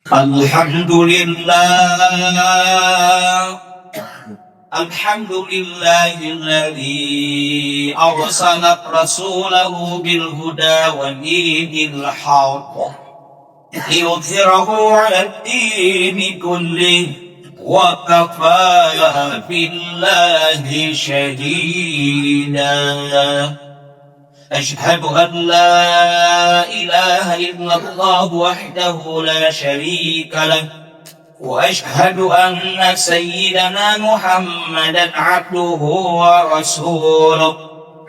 الحمد لله. الحمد لله الذي أرسل رسوله بالهدى ودين الحق ليظهره على الدين كله وكفى بالله شهيدا. أشهد أن لا إله إلا الله وحده لا شريك له، وأشهد أن سيدنا محمدا عبده ورسوله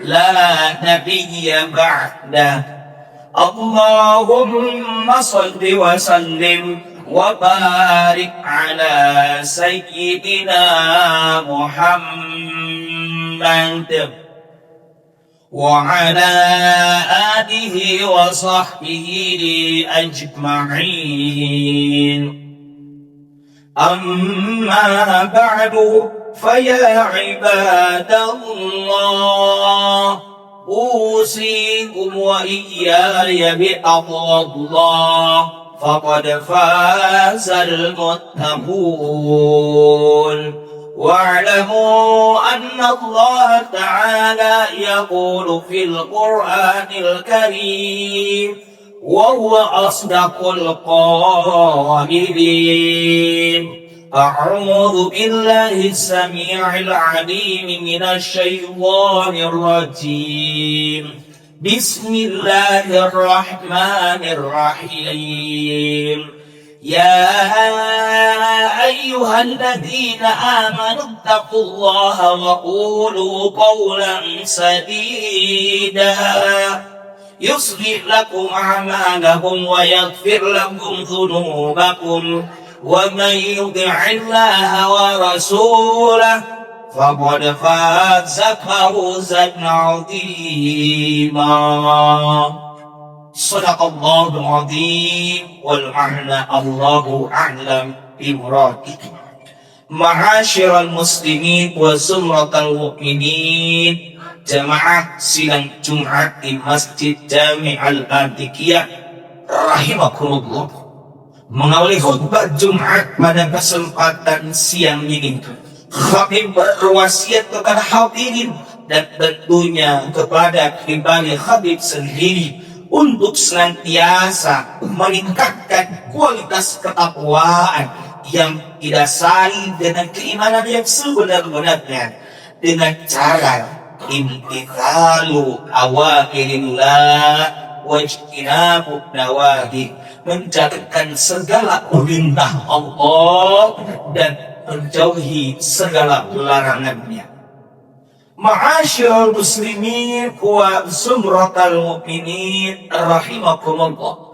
لا نبي بعده. اللهم صل وسلم وبارك على سيدنا محمد وعلى آله وصحبه أجمعين. أما بعد فيا عباد الله، أوصيكم وإياي بتقوى الله، فقد فاز المتقون. واعلموا أن الله تعالى يقول في القرآن الكريم وهو أصدق القائلين: أعوذ بالله السميع العليم من الشيطان الرجيم. بسم الله الرحمن الرحيم. يا أيها الذين آمنوا اتقوا الله وقولوا قولا سديدا يصلح لكم أعمالكم ويغفر لكم ذنوبكم، ومن يطع الله ورسوله فقد فاز فوزا عظيما. صدق الله العظيم والمعنى الله أعلم بمراده. معاشر المسlimin wa zumratal mu'minin, jamaah sidang Jumat di Masjid Jami' Al-Atiqiyah rahimakumullah. Mengawali khutbah Jumat pada kesempatan siang ini, khatib berwasiat kepada hadirin dan tentunya kepada pribadi khatib sendiri untuk senantiasa meningkatkan kualitas ketakwaan yang didasari dengan keimanan yang sebenar-benarnya, dengan cara imtithalu awamirillah wajtinabu nawahi, menjalankan segala perintah Allah dan menjauhi segala larangannya. Ma'asyiral muslimin wa zumratal mu'minin rahimakumullah.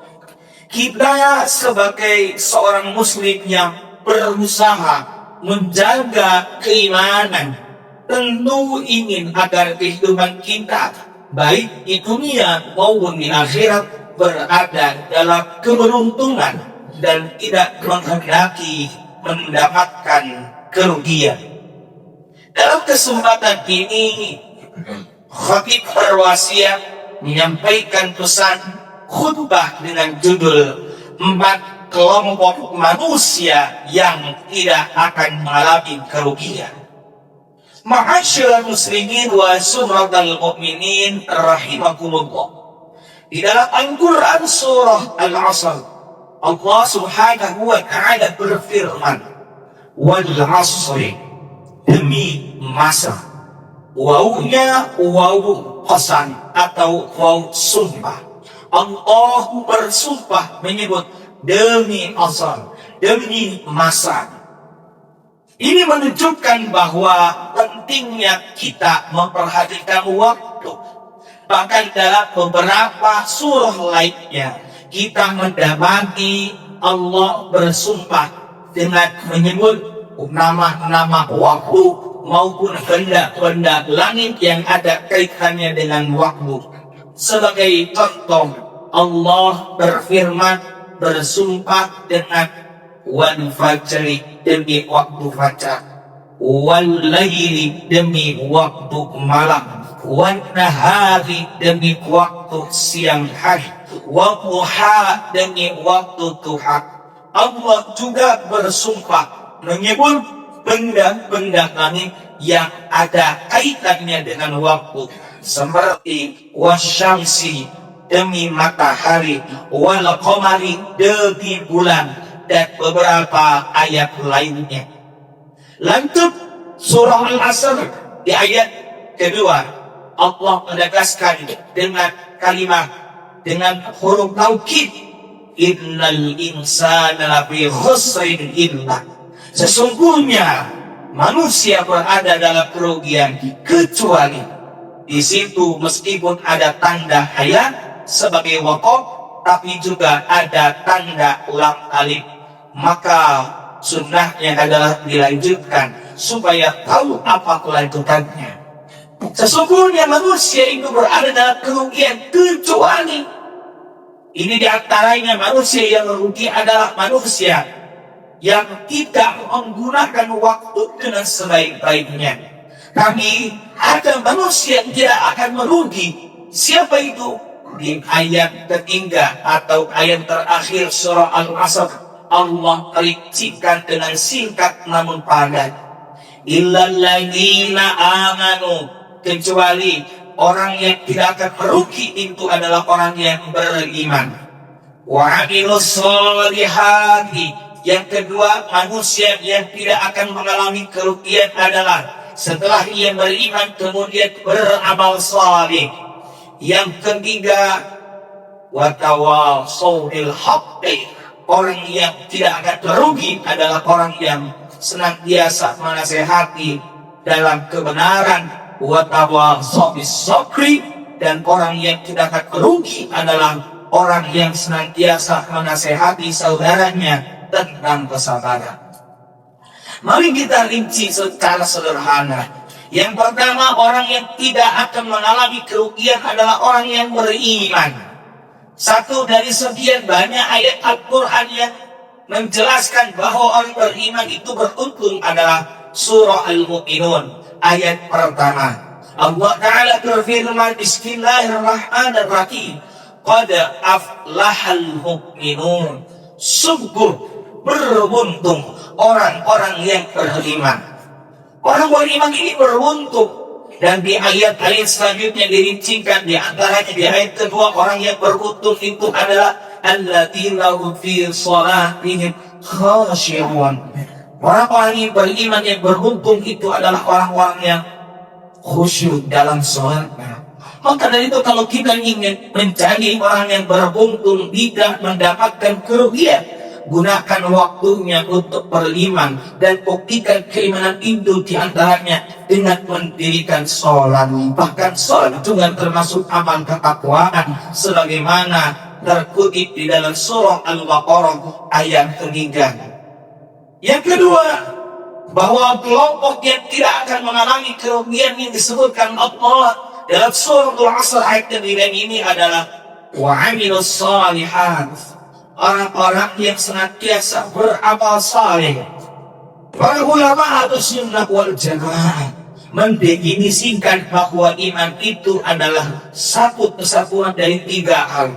Kita sebagai seorang muslim yang berusaha menjaga keimanan, tentu ingin agar kehidupan kita baik di dunia maupun di akhirat berada dalam keberuntungan dan tidak menghendaki mendapatkan kerugian. Dalam kesempatan ini, khatib berwasiat menyampaikan pesan khutbah dengan judul 4 kelompok manusia yang tidak akan mengalami kerugian. Ma'asyiral muslimin wa zumratal mu'minin rahimakumullah. Di dalam Al-Quran surah Al-Asr, Allah subhanahu wa ta'ala berfirman, wal asri, demi masa. Wawunya wawu qasam atau wawu sumpah. Allah bersumpah menyebut demi asar, demi masa. Ini menunjukkan bahwa pentingnya kita memperhatikan waktu. Bahkan dalam beberapa surah lainnya kita mendapati Allah bersumpah dengan menyebut nama-nama waktu maupun benda-benda langit yang ada kaitannya dengan waktu. Sebagai contoh, Allah berfirman bersumpah dengan wal fajri, demi waktu fajar, wal laili, demi waktu malam, wan nahari, demi waktu siang hari, wa duha, demi waktu duha. Allah juga bersumpah menyebut benda-benda langit yang ada kaitannya dengan waktu, seperti wasyamsi demi matahari, wal qamari demi bulan, dan beberapa ayat lainnya. Lanjut surah Al-Asr di ayat kedua, Allah menegaskan dengan kalimat, dengan huruf taukid, innal insana lafi khusrin illa, sesungguhnya manusia berada dalam kerugian kecuali. Di situ meskipun ada tanda ayat sebagai waqaf, tapi juga ada tanda ulang alif, maka sunnahnya adalah dilanjutkan supaya tahu apa kelanjutannya. Sesungguhnya manusia itu berada dalam kerugian kecuali. Ini diantaranya manusia yang merugi adalah manusia yang tidak menggunakan waktu dengan sebaik-baiknya. Tapi ada manusia yang tidak akan merugi. Siapa itu? Di ayat ketiga atau ayat terakhir surah Al-Asr, Allah rincikan dengan singkat namun padat. Illal ladzina amanu, kecuali orang yang tidak akan merugi itu adalah orang yang beriman. Wa amilus solihati, yang kedua manusia yang tidak akan mengalami kerugian adalah setelah ia beriman kemudian beramal saleh. Yang ketiga watawasau bil haqqi, orang yang tidak akan merugi adalah orang yang senantiasa menasehati dalam kebenaran, watawasau bis sabri, dan orang yang tidak akan merugi adalah orang yang senantiasa menasehati saudaranya tentang kesabaran. Mari kita rinci secara sederhana. Yang pertama, orang yang tidak akan mengalami kerugian adalah orang yang beriman. Satu dari sekian banyak ayat Al-Quran yang menjelaskan bahwa orang beriman itu beruntung adalah surah Al-Mu'minun ayat pertama. Allah Ta'ala berfirman, Bismillahirrahmanirrahim, Qad aflahal mu'minun, sungguh beruntung orang-orang yang beriman. Orang beriman ini beruntung. Dan di ayat-ayat selanjutnya dirincikan, di antaranya di ayat kedua, orang yang beruntung itu adalah alladzina hum fi shalatihim khashi'un. Orang-orang yang beriman yang beruntung itu adalah orang-orang yang khusyuk dalam sholatnya. Maka dari itu kalau kita ingin menjadi orang yang beruntung, tidak mendapatkan kerugian, gunakan waktunya untuk beriman dan buktikan keimanan itu diantaranya dengan mendirikan sholat. Bahkan sholat juga termasuk amal ketakwaan sebagaimana terkutip di dalam surah Al-Baqarah ayat ketiga. Yang kedua, bahwa kelompok yang tidak akan mengalami kerugian yang disebutkan Allah dalam surah Al-Asr ayat ketiga ini adalah wa amilus shalihat, orang-orang yang senantiasa beramal saleh. Para ulama Ahlussunnah wal Jamaah mendefinisikan bahwa iman itu adalah satu kesatuan dari tiga hal.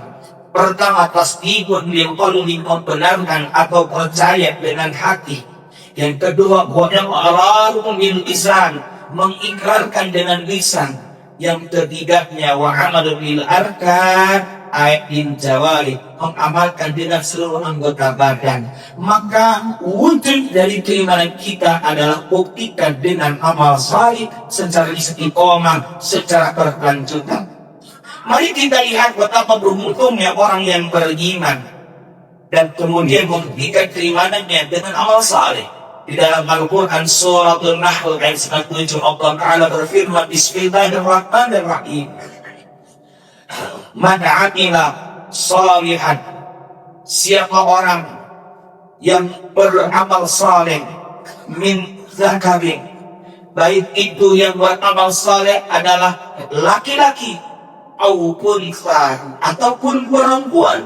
Pertama, tasdiqun bil qalbi, membenarkan atau percaya dengan hati. Yang kedua, wa'ararun bil lisan, mengikrarkan dengan lisan. Yang ketiganya, wa'amalun bil arkan, bin jawari, mengamalkan dengan seluruh anggota badan. Maka wujud dari keimanan kita adalah buktikan dengan amal salih secara istiqomah, secara berkelanjutan. Mari kita lihat betapa beruntungnya orang yang beriman dan kemudian membuktikan keimanannya dengan amal salih. Di dalam Al-Quran surah An-Nahl ayat 97, Allah Ta'ala berfirman, Bismillahirrahmanirrahim, Man amila salihan, siapa orang yang beramal saleh, min zakarin, baik itu yang beramal saleh adalah laki-laki, ataupun perempuan,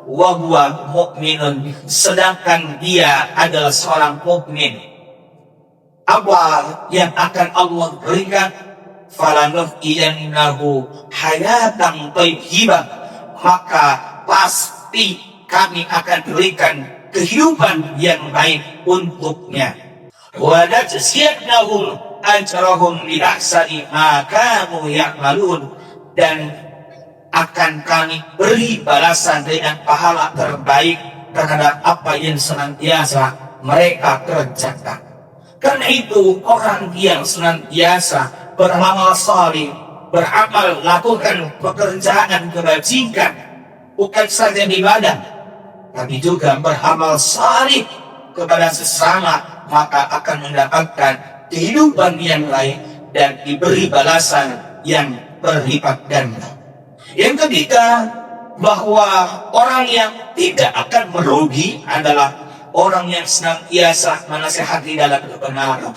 wa huwa mu'minun, sedangkan dia adalah seorang mukmin. Apa yang akan Allah berikan? Falanuhyiyannahu hayatan thayyibah, maka pasti kami akan berikan kehidupan yang baik untuknya. Wa najziyannahum ajrahum bi ahsani ma kanu ya'malun, dan akan kami beri balasan dengan pahala terbaik terhadap apa yang senantiasa mereka kerjakan. Karena itu orang yang senantiasa beramal salih, beramal, lakukan pekerjaan kebajikan, bukan saja ibadah, tapi juga beramal salih kepada sesama, maka akan mendapatkan kehidupan yang lain dan diberi balasan yang berlipat ganda. Yang ketiga, bahwa orang yang tidak akan merugi adalah orang yang senantiasa menasihati dalam kebenaran.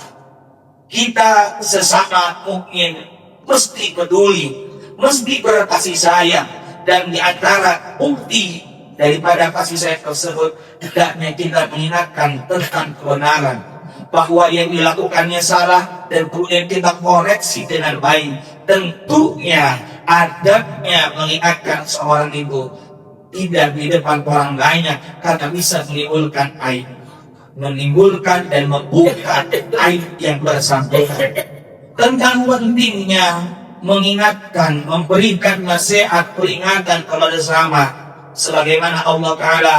Kita sesama mukmin mesti peduli, mesti berkasih sayang, dan di antara bukti daripada kasih sayang tersebut hendaknya kita mengingatkan tentang kebenaran, bahwa yang dilakukannya salah dan kemudian kita koreksi dengan baik. Tentunya adabnya mengingatkan seorang ibu tidak di depan orang banyak, karena bisa menimbulkan aib, menimbulkan dan membuka aib yang bersangkutan. Tentang pentingnya mengingatkan, memberikan nasihat, peringatan kepada sesama, sebagaimana Allah Ta'ala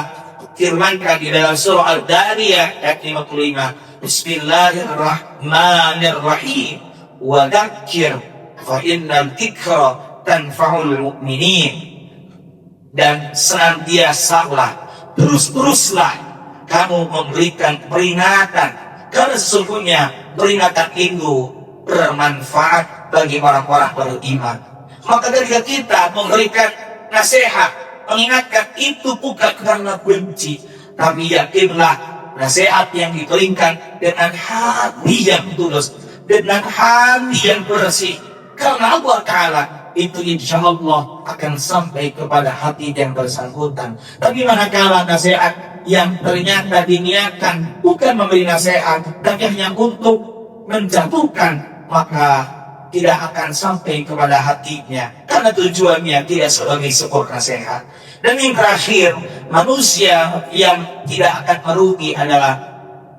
firmankan di dalam surah Al-Dariyah ayat 55, Bismillahirrahmanirrahim, wa dzakir fa innal dzikra tanfa'ul mu'minin. Dan senantiasalah, terus-teruslah kamu memberikan peringatan, karena sesungguhnya peringatan itu bermanfaat bagi orang-orang beriman. Maka ketika kita memberikan nasihat, mengingatkan, itu bukan karena benci, tapi yakinlah nasihat yang diberikan dengan hati yang tulus, dengan hati yang bersih, karena Allah Ta'ala itu insya Allah akan sampai kepada hati yang bersangkutan. Tapi manakala nasihat yang ternyata diniatkan bukan memberi nasihat, tapi hanya untuk menjatuhkan, maka tidak akan sampai kepada hatinya, karena tujuannya tidak sebagai sebuah nasihat. Dan yang terakhir, manusia yang tidak akan merugi adalah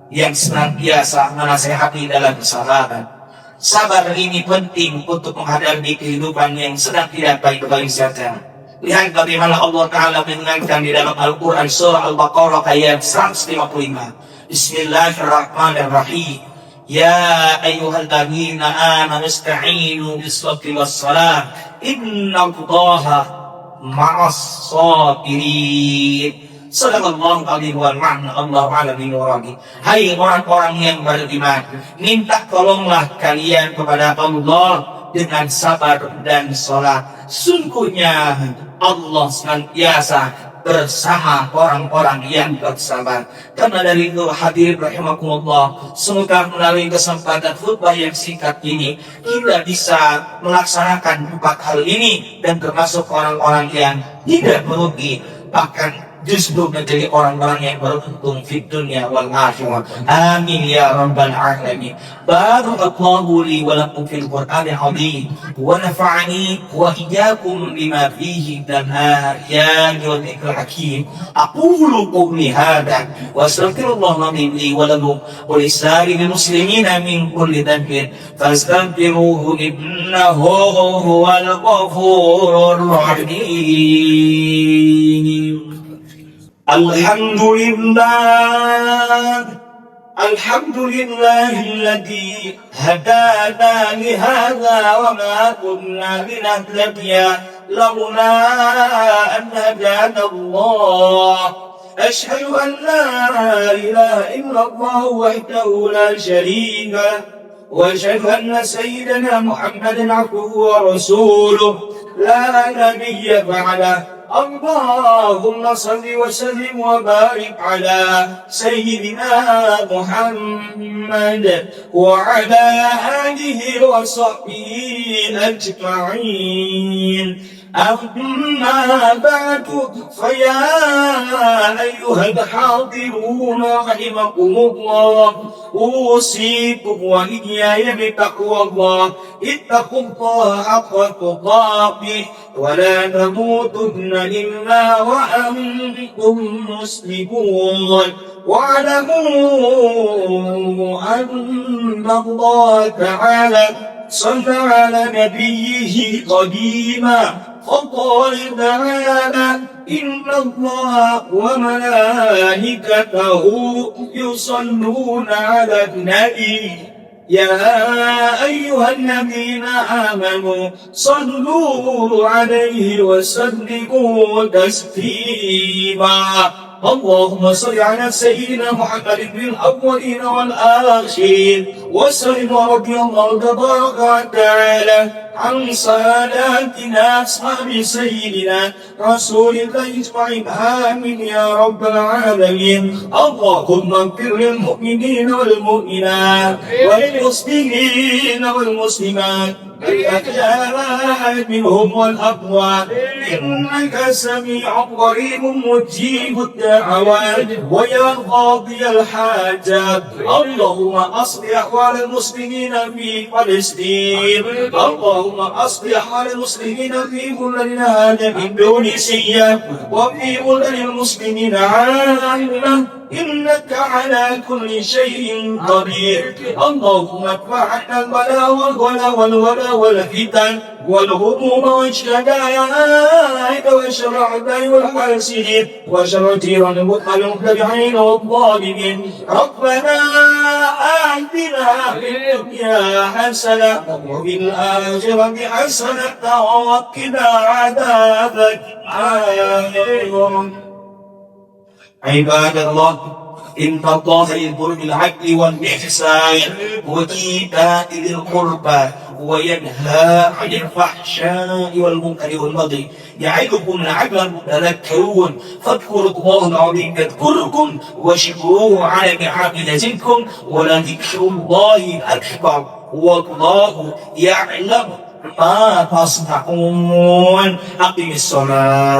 yang senantiasa menasehati dalam kesabaran. Sabar ini penting untuk menghadapi kehidupan yang sedang tidak baik-baik saja. Lihat bagaimana Allah Ta'ala mengingatkan di dalam Al-Quran surah Al-Baqarah ayat 155. Bismillahirrahmanirrahim. Ya ayyuhalladzina amanu ista'inu bis-sabri was-salah. Innallaha ma'as sabirin. Sallallahu alaihi wa sallam. Allahu a'lam bishawab. Hai orang-orang yang beriman, minta tolonglah kalian kepada Allah dengan sabar dan salat. Sungguhnya Allah senantiasa bersama orang-orang yang bersabar. Karena dari itu hadirin rahimakumullah, semoga melalui kesempatan khutbah yang singkat ini kita bisa melaksanakan 4 hal ini dan termasuk orang-orang yang tidak merugi, bahkan justru menjadi orang-orang yang beruntung di dunia wal akhirah. Amin ya rabbal alamin. Barakallahu li wa lakum fil Qur'anil azim wa nafa'ani wa iyyakum bima fihi min al-ayati wa dhikril hakim. Aqulu qawli hadha wa astaghfirullah li wa lakum wa lisa'iril muslimina min kulli dhanbin fastaghfiruhu innahu huwal ghafurur rahim. الحمد لله الذي هدانا لهذا وما كنا لنهتدي لولا أن هدانا الله. أشهد أن لا إله إلا الله وحده لا شريك له وأشهد أن سيدنا محمدا عبده ورسوله لا نبي بعده. اللهم صل وسلم وبارك على سيدنا محمد وعلى آله وصحبه أجمعين. أما بعد فيا أيها الحاضرون رحمكم الله أوصيكم وإياي بتقوى الله اتقوا الله حق تقاته ولا تموتن إلا وأنتم مسلمون واعلموا أن الله تعالى صلى على نبيه قديما فقال تعالى إن الله وملائكته يصلون على النبي يا أيها الذين آمنوا صلوا عليه وسلموا تسليما اللهم صل على سيدنا محمد في الأولين والآخرين وسلم رضي الله تبارك وتعالى عن ساداتنا أصحاب سيدنا رسول الله أجمعين آمين يا رب العالمين اللهم اغفر للمؤمنين والمؤمنات والمسلمين والمسلمات الأحياء منهم والأموات إنك سميع قريب مجيب الدعوات ويا قاضي الحاجات اللهم أصلح أحوال المسلمين في فلسطين اللهم أصلح أحوال المسلمين في بلدنا هذا إندونيسيا وفي بلد المسلمين عامة إنك على كل شيء قدير اللهم ادفع عنا البلاء والوباء والفتن والهموم والشدائد وشر الأعداء والحاسدين وشر تيران المتبعين والظالمين ربنا آتنا في الدنيا حسنة وفي الآخرة حسنة وقنا عذاب النار عباد الله إن الله يأمر بالعدل والإحسان وإيتاء ذي القربى وينهى عن الفحشاء والمنكر والبغي يعظكم لعلكم تذكرون فاذكروا الله العظيم يذكركم واشكروه على نعمه يزدكم ولذكر الله أكبر والله يعلم ما تصنعون أقم الصلاة